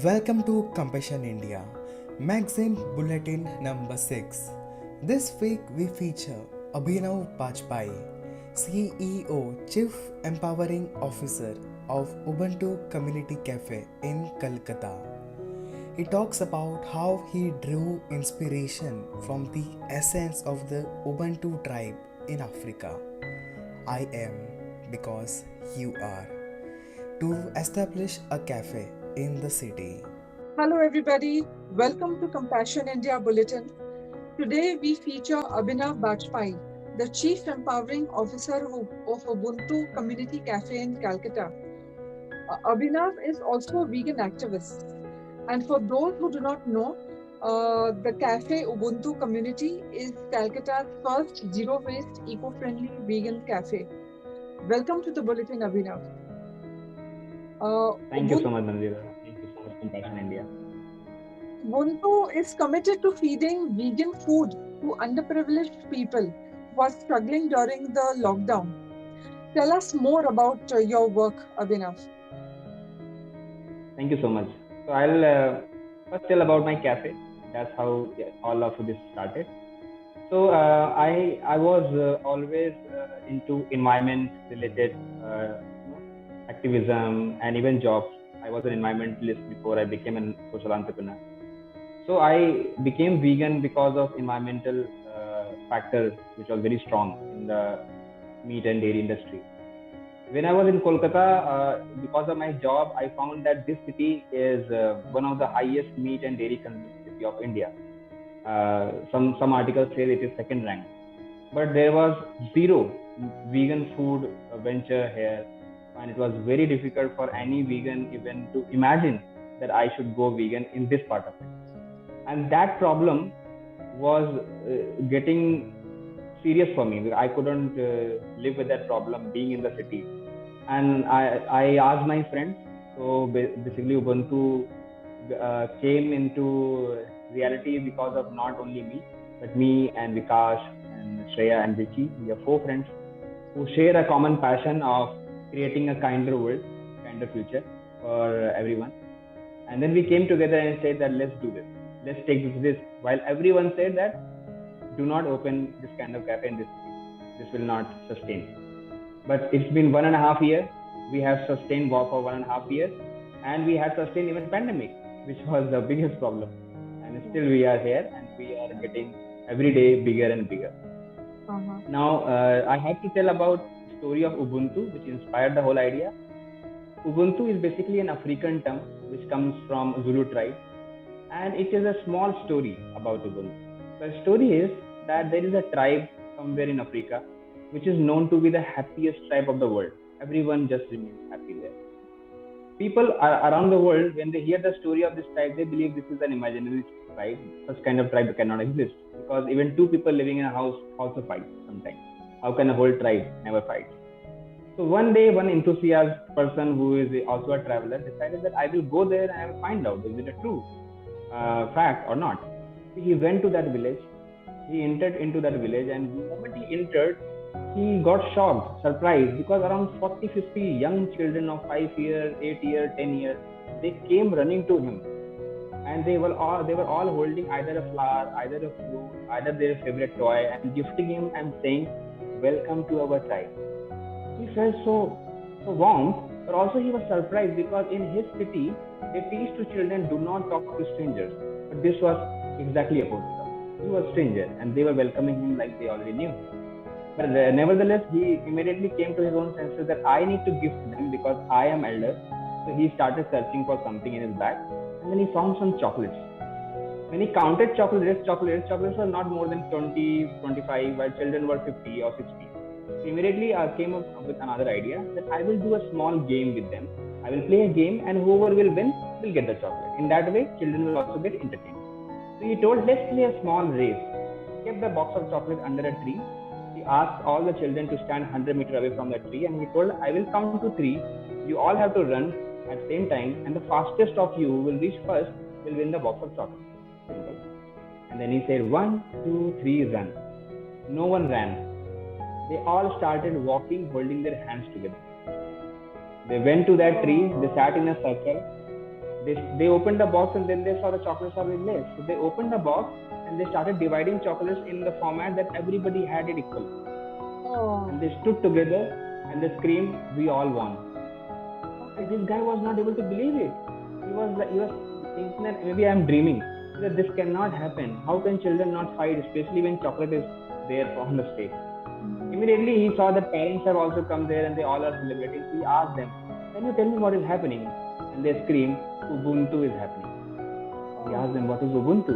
Welcome to Compassion India, magazine bulletin number 6. This week we feature Abhinav Bajpai, CEO, Chief Empowering Officer of Ubuntu Community Cafe in Kolkata. He talks about how he drew inspiration from the essence of the Ubuntu tribe in Africa. I am because you are. To establish a cafe in the city. Hello, everybody. Welcome to Compassion India Bulletin. Today, we feature Abhinav Bajpai, the Chief Empowering Officer of Ubuntu Community Cafe in Calcutta. Abhinav is also a vegan activist. And for those who do not know, the cafe Ubuntu Community is Calcutta's first zero waste, eco friendly vegan cafe. Welcome to the Bulletin, Abhinav. Thank you Ubuntu so much, Manzira. Thank you so much, Compassion India. Ubuntu is committed to feeding vegan food to underprivileged people who are struggling during the lockdown. Tell us more about your work, Abhinav. Thank you so much. So I'll first tell about my cafe. That's how all of this started. So I was always into environment related activism and even jobs. I was an environmentalist before I became a social entrepreneur. So I became vegan because of environmental factors which was very strong in the meat and dairy industry. When I was in Kolkata, because of my job, I found that this city is one of the highest meat and dairy consuming city of India. Some articles say it is second rank, but there was zero vegan food venture here, and it was very difficult for any vegan even to imagine that I should go vegan in this part of it. And that problem was getting serious for me. I couldn't live with that problem being in the city. And I asked my friends. So basically, Ubuntu came into reality because of not only me, but me and Vikash and Shreya and Vicky. We are four friends who share a common passion of creating a kinder world, kinder future for everyone. And then we came together and said that let's do this. Let's take this risk. While everyone said that do not open this kind of cafe in this city. This will not sustain. But it's been 1.5 years. We have sustained war for 1.5 years, and we have sustained even pandemic, which was the biggest problem. And still we are here, and we are getting every day bigger and bigger. Now I have to tell about the story of Ubuntu, which inspired the whole idea. Ubuntu is basically an African term which comes from Zulu tribe, and it is a small story about Ubuntu. The story is that there is a tribe somewhere in Africa which is known to be the happiest tribe of the world. Everyone just remains happy there. People around the world, when they hear the story of this tribe, they believe this is an imaginary tribe. Such kind of tribe cannot exist because even two people living in a house also fight sometimes. How can a whole tribe never fight? So one day, one enthusiast person who is also a traveler decided that I will go there and I will find out is it a true fact or not. He went to that village. He entered into that village, and the moment he entered, he got shocked, surprised, because around 40-50 young children of 5 years, 8 years, 10 years, they came running to him, and they were all holding either a flower, either a fruit, either their favorite toy, and gifting him and saying, "Welcome to our tribe." He felt so warm, but also he was surprised because in his city they teach to children do not talk to strangers. But this was exactly opposite. He was a stranger, and they were welcoming him like they already knew. But nevertheless, he immediately came to his own senses that I need to gift them because I am elder. So he started searching for something in his bag, and then he found some chocolates. When he counted chocolates were not more than 20, 25, while children were 50 or 60. So immediately I came up with another idea that I will do a small game with them. I will play a game, and whoever will win will get the chocolate. In that way, children will also get entertained. So he told, let's play a small race. He kept the box of chocolate under a tree. He asked all the children to stand 100 meters away from the tree, and he told, I will count to 3. You all have to run at the same time, and the fastest of you will reach first will win the box of chocolate. Simple. And then he said, 1, 2, 3, run. No one ran. They all started walking, holding their hands together. They went to that tree, they sat in a circle, They opened the box and then they saw the chocolates are very less. So they opened the box and they started dividing chocolates in the format that everybody had it equal. Oh. And they stood together and they screamed, "We all won!" Okay. And this guy was not able to believe it. He was thinking that maybe I am dreaming. That this cannot happen. How can children not fight, especially when chocolate is there on the stage? Immediately he saw that parents have also come there and they all are celebrating. He asked them, "Can you tell me what is happening?" And they screamed, "Ubuntu is happening." He asked them, "What is Ubuntu?"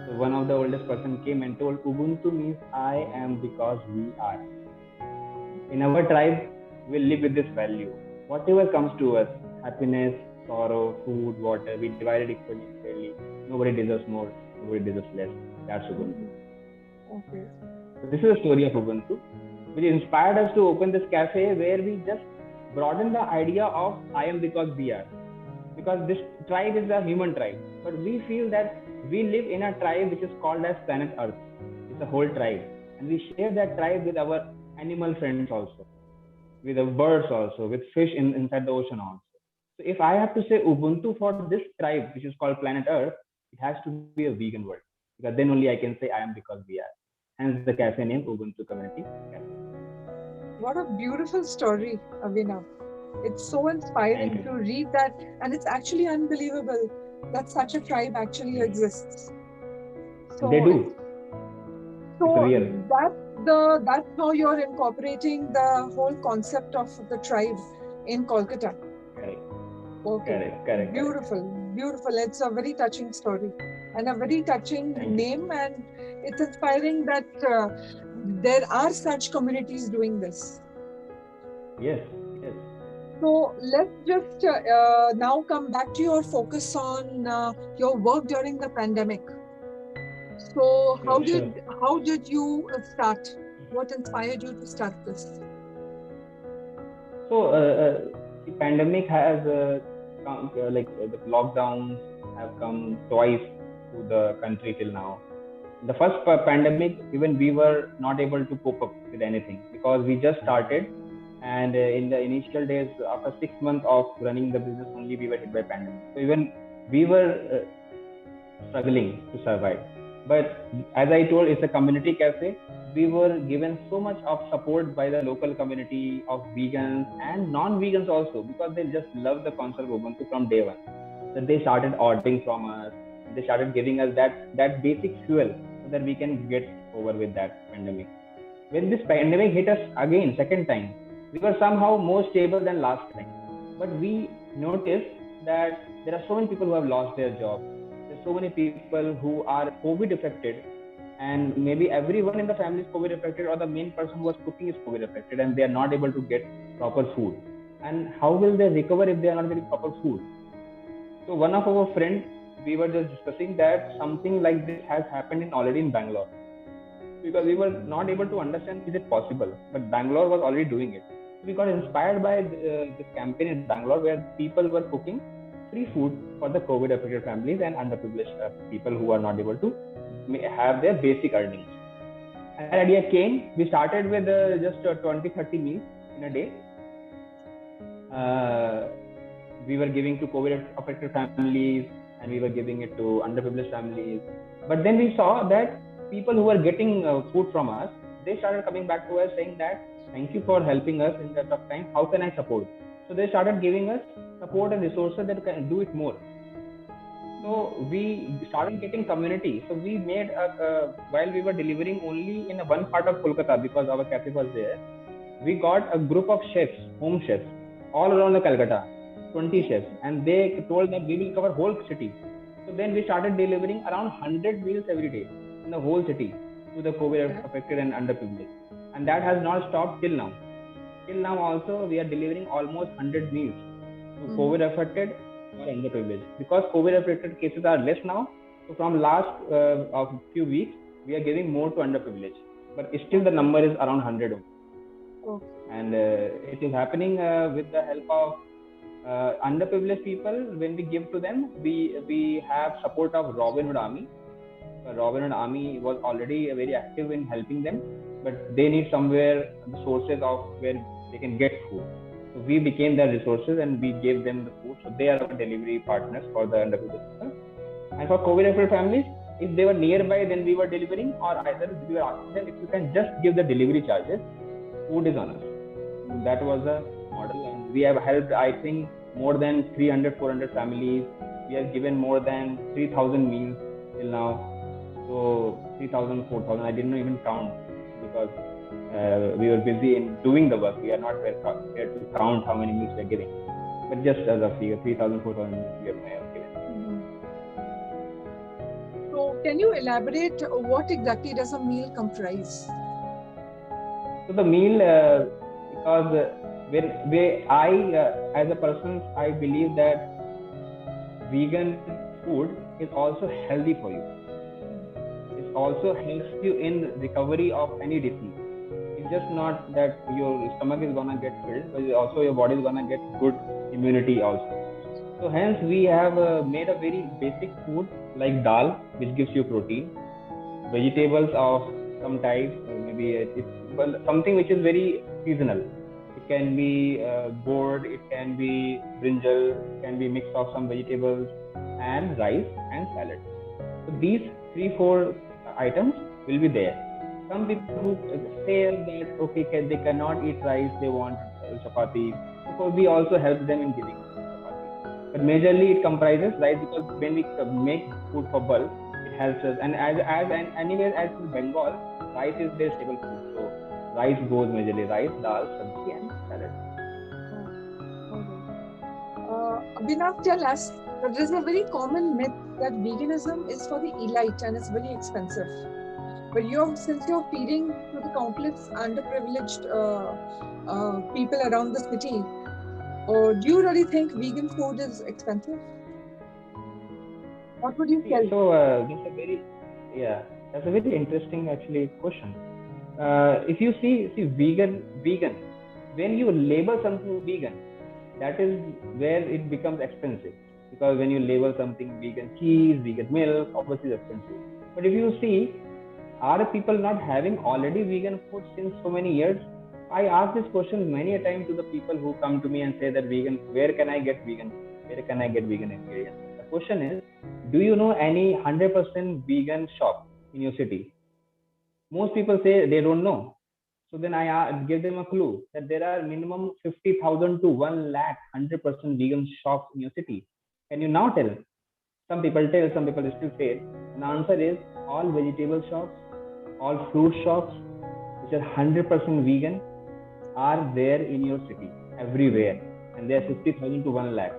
So one of the oldest person came and told, "Ubuntu means I am because we are. In our tribe, we live with this value. Whatever comes to us, happiness, sorrow, food, water, we divide it equally, fairly. Nobody deserves more, nobody deserves less. That's Ubuntu." Okay. So this is the story of Ubuntu, which inspired us to open this cafe where we just broaden the idea of I am because we are. Because this tribe is a human tribe, but we feel that we live in a tribe which is called as planet Earth. It's a whole tribe, and we share that tribe with our animal friends also, with the birds also, with fish inside the ocean also. So if I have to say Ubuntu for this tribe, which is called planet Earth, it has to be a vegan word, because then only I can say I am because we are. Hence the cafe name Ubuntu Community Cafe. What a beautiful story, Abhinav. It's so inspiring to read that, and it's actually unbelievable that such a tribe actually exists. So They do. It's real. that's how you're incorporating the whole concept of the tribe in Kolkata. Correct. Okay. Correct. Beautiful. It's a very touching story and a very touching name, and it's inspiring that there are such communities doing this. Yes. So let's just now come back to your focus on your work during the pandemic. So how did you start? What inspired you to start this? So the pandemic has the lockdowns have come twice to the country till now. The first pandemic, even we were not able to cope up with anything because we just started, and in the initial days, after 6 months of running the business, only we were hit by pandemic. So even we were struggling to survive. But as I told, it's a community cafe. We were given so much of support by the local community of vegans and non-vegans also, because they just love the concept of Ubuntu from day one. That they started ordering from us. They started giving us that basic fuel so that we can get over with that pandemic. When this pandemic hit us again, second time, we were somehow more stable than last time. But we noticed that there are so many people who have lost their job. There's so many people who are COVID affected, and maybe everyone in the family is COVID affected, or the main person who was cooking is COVID affected, and they are not able to get proper food. And how will they recover if they are not getting proper food? So one of our friends, we were just discussing that something like this has happened already in Bangalore, because we were not able to understand is it possible, but Bangalore was already doing it. We got inspired by this campaign in Bangalore where people were cooking free food for the COVID affected families and underprivileged people who are not able to have their basic earnings. And that idea came. We started with just 20-30 meals in a day. We were giving to COVID affected families, and we were giving it to underprivileged families. But then we saw that people who were getting food from us, they started coming back to us saying that, "Thank you for helping us in that tough time. How can I support?" So they started giving us support and resources that can do it more. So we started getting community. So we made while we were delivering only in one part of Kolkata, because our cafe was there, we got a group of chefs, home chefs, all around the Kolkata, 20 chefs, and they told that we will cover whole city. So then we started delivering around 100 meals every day in the whole city to the COVID affected and underprivileged. And that has not stopped till now. Till now also we are delivering almost 100 meals to COVID affected or underprivileged, because COVID affected cases are less now. So from last of few weeks, we are giving more to underprivileged, but still the number is around 100. And it is happening with the help of underprivileged people. When we give to them, we have support of Robin Hood Army. Robin Hood Army was already very active in helping them, but they need somewhere the sources of where they can get food. So So we became their resources and we gave them the food. So they are our delivery partners for the underprivileged people. And for COVID-affected families, if they were nearby, then we were delivering, or either we were asking them if you can just give the delivery charges, food is on us. So that was the model, and we have helped, I think, more than 300, 400 families. We have given more than 3,000 meals till now. So 3,000, 4,000, I didn't even count because we were busy in doing the work. We are not prepared to count how many meals we are giving. But just as a figure, 3,000, 4,000 meals we have given. So can you elaborate what exactly does a meal comprise? So the meal, because as a person, I believe that vegan food is also healthy for you. It also helps you in recovery of any disease. It's just not that your stomach is gonna get filled, but also your body is gonna get good immunity also. So hence we have made a very basic food like dal, which gives you protein, vegetables of some type, maybe it's something which is very seasonal. It can be gourd, it can be brinjal, it can be mix of some vegetables and rice and salad. So these 3-4 items will be there. Some people who say that okay, they cannot eat rice, they want chapati. So we also help them in giving chapati. But majorly it comprises rice, because when we make food for bulk, it helps us. And as in Bengal, rice is their staple food. So rice goes majorly rice, dal, sabji, and salad. Abhinav, tell us that there is a very common myth that veganism is for the elite and it's very expensive. But since you're feeding to the countless underprivileged people around the city, do you really think vegan food is expensive? What would you tell? So that's a very interesting actually question. If you see vegan, when you label something vegan, that is where it becomes expensive. Because when you label something vegan cheese, vegan milk, obviously it's expensive. But if you see, are people not having already vegan food since so many years? I ask this question many a time to the people who come to me and say that vegan, where can I get vegan? Where can I get vegan ingredients? The question is, do you know any 100% vegan shop in your city? Most people say they don't know. So then I give them a clue that there are minimum 50,000 to 1 lakh 100% vegan shops in your city. Can you now tell? Some people tell, some people still fail. And the answer is all vegetable shops, all fruit shops, which are 100% vegan, are there in your city, everywhere. And they are 50,000 to 1 lakh.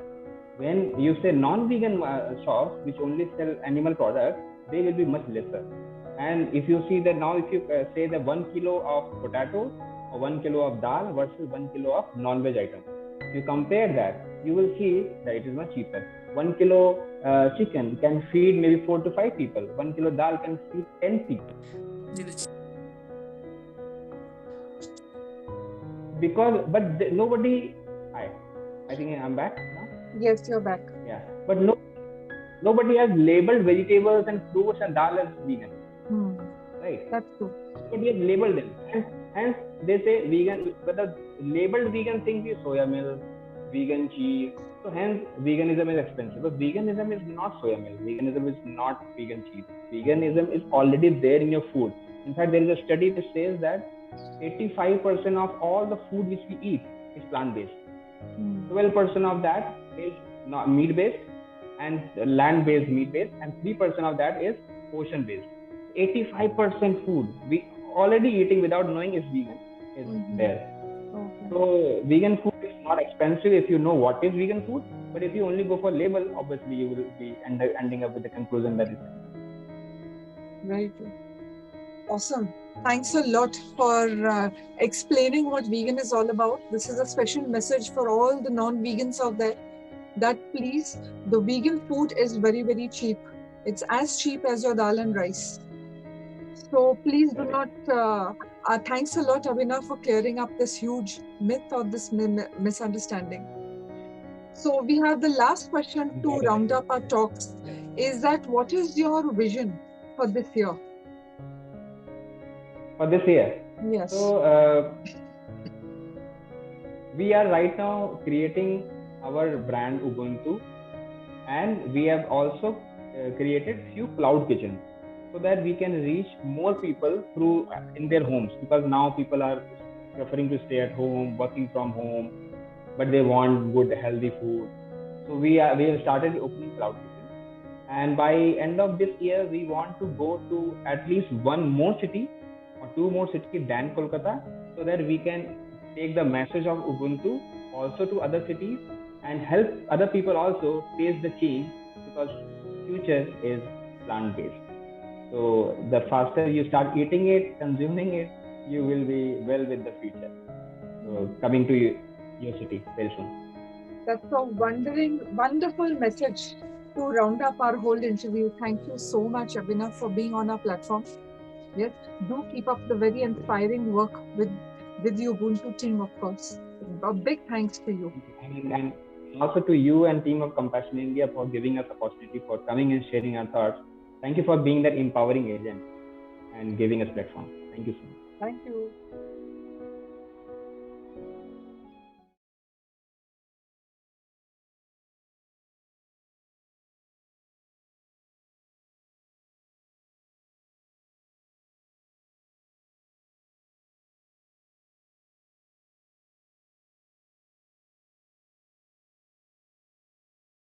When you say non-vegan shops, which only sell animal products, they will be much lesser. And if you see that now, if you say that 1 kilo of potato or 1 kilo of dal versus 1 kilo of non-veg item, if you compare that, you will see that it is much cheaper. 1 kilo chicken can feed maybe 4 to 5 people. 1 kilo dal can feed 10 people. But nobody. I think I'm back now. Yes, you're back. Yeah, but nobody has labeled vegetables and fruits and dal as vegan. Right? That's true. But we have labeled them, and hence they say vegan. But the labeled vegan thing is soya milk, vegan cheese. So hence veganism is expensive. But veganism is not soya milk. Veganism is not vegan cheese. Veganism is already there in your food. In fact, there is a study that says that 85% of all the food which we eat is plant-based. 12% of that is not meat-based and land-based meat-based, and 3% of that is ocean-based. 85% food we already eating without knowing is vegan is there. Okay. So vegan food is not expensive if you know what is vegan food, but if you only go for label, obviously you will be ending up with the conclusion that is very true. Awesome. Thanks a lot for explaining what vegan is all about. This is a special message for all the non-vegans out there that please, the vegan food is very, very cheap. It's as cheap as your dal and rice. So please do not, thanks a lot, Abhinav, for clearing up this huge myth or this misunderstanding. So we have the last question to round up our talks, is that what is your vision for this year? For this year? Yes. So We are right now creating our brand Ubuntu, and we have also created few cloud kitchens so that we can reach more people through in their homes, because now people are preferring to stay at home, working from home, but they want good healthy food. So we have started opening cloud kitchens, and by end of this year we want to go to at least one more city or two more cities than Kolkata, so that we can take the message of Ubuntu also to other cities and help other people also taste the change, because future is plant based. So the faster you start eating it, consuming it, you will be well with the future. So coming to your city very soon. That's a wonderful message to round up our whole interview. Thank you so much, Abhinav, for being on our platform. Yes, do keep up the very inspiring work with the Ubuntu team, of course. A big thanks to you. And also to you and team of Compassion India for giving us opportunity for coming and sharing our thoughts. Thank you for being that empowering agent and giving us platform. Thank you so much. Thank you.